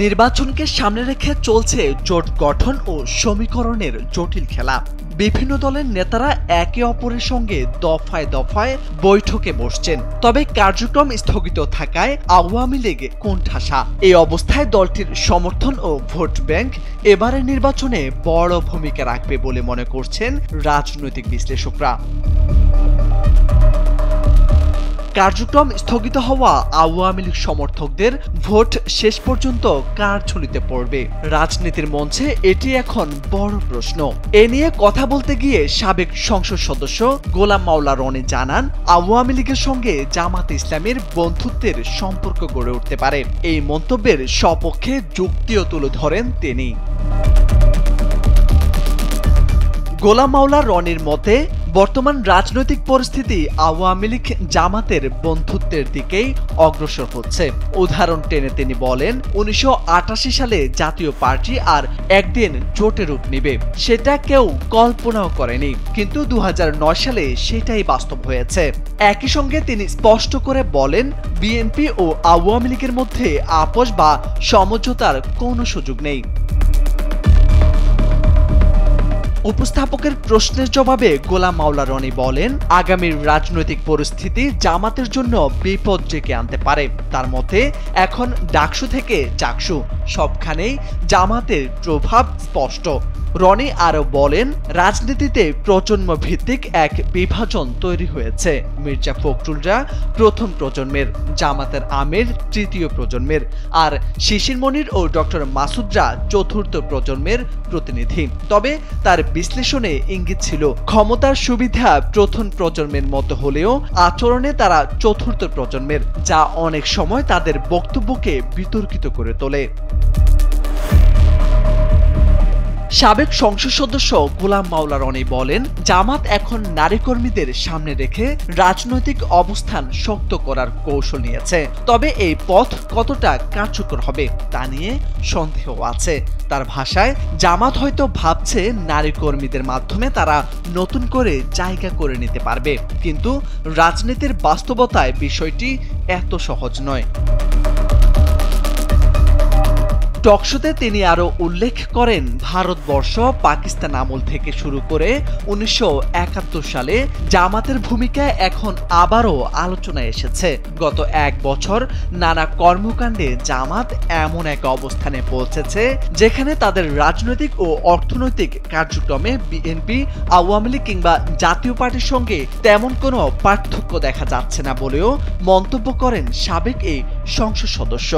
নির্বাচনকে সামনে রেখে চলছে জোট গঠন ও সমীকরণের জটিল খেলা। বিভিন্ন দলের নেতারা একে অপরের সঙ্গে দফায় দফায় বৈঠকে বসছেন, তবে কার্যক্রম স্থগিত থাকায় আওয়ামী লীগ কোণঠাসা। এই অবস্থায় দলটির সমর্থন ও ভোট ব্যাংক এবারের নির্বাচনে বড় ভূমিকা রাখবে বলে মনে করছেন রাজনৈতিক বিশ্লেষকরা। কার্যক্রম স্থগিত হওয়া আওয়ামী লীগ সমর্থকদের ভোট শেষ পর্যন্ত কার ঝুলিতে পড়বে, রাজনীতির মঞ্চে এটি এখন বড় প্রশ্ন। এ নিয়ে কথা বলতে গিয়ে সাবেক সংসদ সদস্য গোলাম মাওলা রনি জানান, আওয়ামী লীগের সঙ্গে জামাত ইসলামের বন্ধুত্বের সম্পর্ক গড়ে উঠতে পারে। এই মন্তব্যের সপক্ষে যুক্তিও তুলে ধরেন তিনি। গোলাম মাওলা রনির মতে, বর্তমান রাজনৈতিক পরিস্থিতি আওয়ামী লীগ জামাতের বন্ধুত্বের দিকেই অগ্রসর হচ্ছে। উদাহরণ টেনে তিনি বলেন, 1988 সালে জাতীয় পার্টি আর একদিন জোটে রূপ নেবে, সেটা কেউ কল্পনাও করেনি, কিন্তু 2009 সালে সেটাই বাস্তব হয়েছে। একই সঙ্গে তিনি স্পষ্ট করে বলেন, বিএনপি ও আওয়ামী লীগের মধ্যে আপোষ বা সমঝোতার কোনো সুযোগ নেই। উপস্থাপকের প্রশ্নের জবাবে গোলাম মাওলা রনি বলেন, আগামীর রাজনৈতিক পরিস্থিতি জামাতের জন্য বিপদ ডেকে আনতে পারে। তার মতে এখন ডাকসু থেকে চাকসু সবখানেই জামাতের প্রভাব স্পষ্ট। রনি আরো বলেন, রাজনীতিতে প্রজন্ম ভিত্তিক এক বিভাজন তৈরি হয়েছে। মির্জা ফখরুলরা প্রথম প্রজন্মের, জামাতের আমির তৃতীয় প্রজন্মের, আর শিশির মনির ও ডক্টর মাসুদরা চতুর্থ প্রজন্মের প্রতিনিধি। তবে তার বিশ্লেষণে ইঙ্গিত ছিল, ক্ষমতার সুবিধা প্রথম প্রজন্মের মতো হলেও আচরণে তারা চতুর্থ প্রজন্মের, যা অনেক সময় তাদের বক্তব্যকে বিতর্কিত করে তোলে। সাবেক সংসদ সদস্য গোলাম মাওলা রনি বলেন, জামাত এখন নারী কর্মীদের সামনে রেখে রাজনৈতিক অবস্থান শক্ত করার কৌশল নিয়েছে। তবে এই পথ কতটা কার্যকর হবে তা নিয়ে সন্দেহ আছে। তার ভাষায়, জামাত হয়তো ভাবছে নারী কর্মীদের মাধ্যমে তারা নতুন করে জায়গা করে নিতে পারবে, কিন্তু রাজনীতির বাস্তবতায় বিষয়টি এত সহজ নয়। টকশোতে তিনি আরো উল্লেখ করেন, ভারতবর্ষ পাকিস্তান আমল থেকে শুরু করে 1971 সালে জামাতের ভূমিকা এখন আবারও আলোচনায় এসেছে। গত এক বছর নানা কর্মকাণ্ডে জামাত এমন এক অবস্থানে পৌঁছেছে যেখানে তাদের রাজনৈতিক ও অর্থনৈতিক কার্যক্রমে বিএনপি, আওয়ামী লীগ কিংবা জাতীয় পার্টির সঙ্গে তেমন কোনো পার্থক্য দেখা যাচ্ছে না বলেও মন্তব্য করেন সাবেক এই সংসদ সদস্য।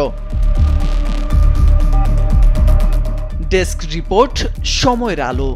ডেস্ক রিপোর্ট, সময়ের আলো।